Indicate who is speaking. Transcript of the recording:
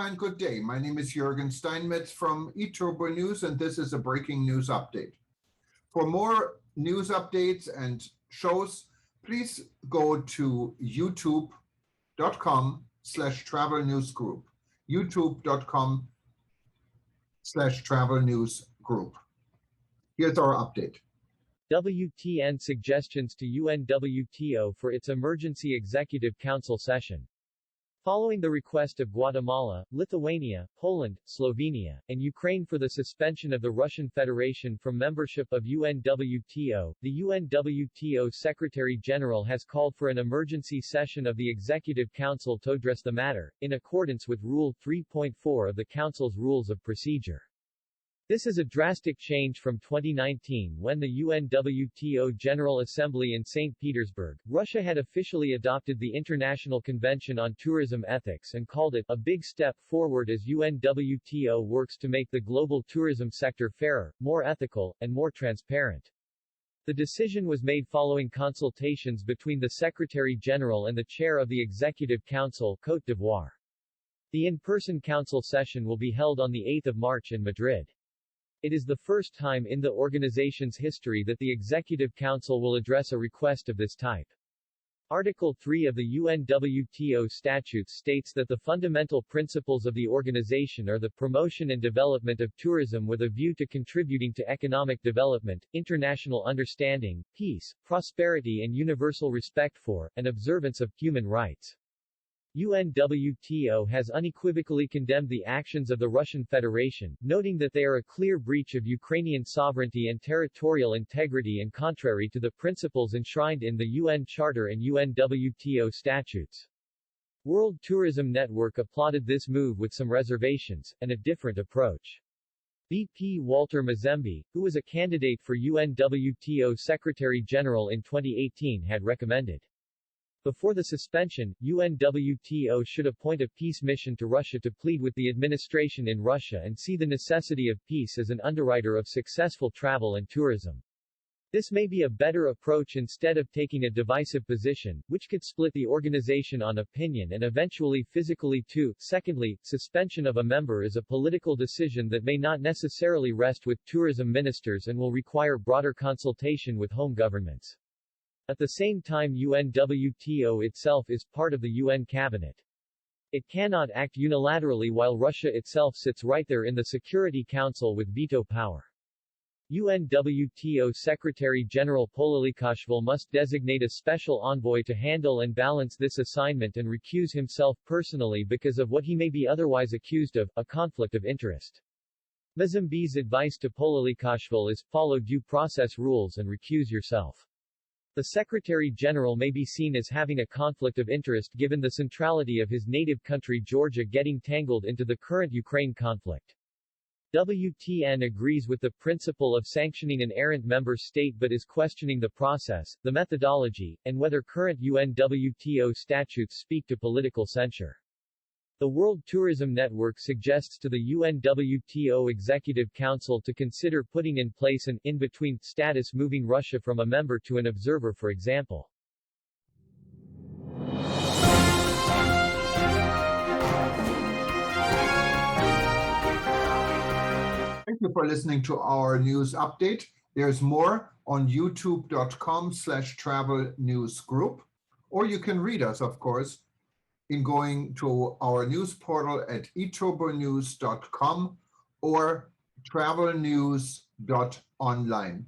Speaker 1: Aloha and good day. My name is Jürgen Steinmetz from eTurboNews, and this is a breaking news update. For more news updates and shows, please go to youtube.com/travel news group. youtube.com/travel news group. Here's our update.
Speaker 2: WTN suggestions to UNWTO for its Emergency Executive Council session. Following the request of Guatemala, Lithuania, Poland, Slovenia, and Ukraine for the suspension of the Russian Federation from membership of UNWTO, the UNWTO Secretary-General has called for an emergency session of the Executive Council to address the matter, in accordance with Rule 3.4 of the Council's Rules of Procedure. This is a drastic change from 2019 when the UNWTO General Assembly in St. Petersburg, Russia had officially adopted the International Convention on Tourism Ethics and called it a big step forward as UNWTO works to make the global tourism sector fairer, more ethical, and more transparent. The decision was made following consultations between the Secretary-General and the Chair of the Executive Council, Côte d'Ivoire. The in-person council session will be held on the 8th of March in Madrid. It is the first time in the organization's history that the Executive Council will address a request of this type. Article 3 of the UNWTO statutes states that the fundamental principles of the organization are the promotion and development of tourism with a view to contributing to economic development, international understanding, peace, prosperity and universal respect for, and observance of, human rights. UNWTO has unequivocally condemned the actions of the Russian Federation, noting that they are a clear breach of Ukrainian sovereignty and territorial integrity and contrary to the principles enshrined in the UN Charter and UNWTO statutes. World Tourism Network applauded this move with some reservations, and a different approach. BP Walter Mazembe, who was a candidate for UNWTO Secretary-General in 2018, had recommended. Before the suspension, UNWTO should appoint a peace mission to Russia to plead with the administration in Russia and see the necessity of peace as an underwriter of successful travel and tourism. This may be a better approach instead of taking a divisive position, which could split the organization on opinion and eventually physically too. Secondly, suspension of a member is a political decision that may not necessarily rest with tourism ministers and will require broader consultation with home governments. At the same time, UNWTO itself is part of the UN Cabinet. It cannot act unilaterally while Russia itself sits right there in the Security Council with veto power. UNWTO Secretary-General Polilikashvili must designate a special envoy to handle and balance this assignment and recuse himself personally because of what he may be otherwise accused of, a conflict of interest. Mazembe's advice to Polilikashvili is, follow due process rules and recuse yourself. The Secretary-General may be seen as having a conflict of interest given the centrality of his native country Georgia getting tangled into the current Ukraine conflict. WTN agrees with the principle of sanctioning an errant member state but is questioning the process, the methodology, and whether current UNWTO statutes speak to political censure. The World Tourism Network suggests to the UNWTO Executive Council to consider putting in place an in-between status, moving Russia from a member to an observer, for example.
Speaker 1: Thank you for listening to our news update. There's more on youtube.com/travel news group, or you can read us, of course, in going to our news portal at eTurboNews.com or travelnews.online.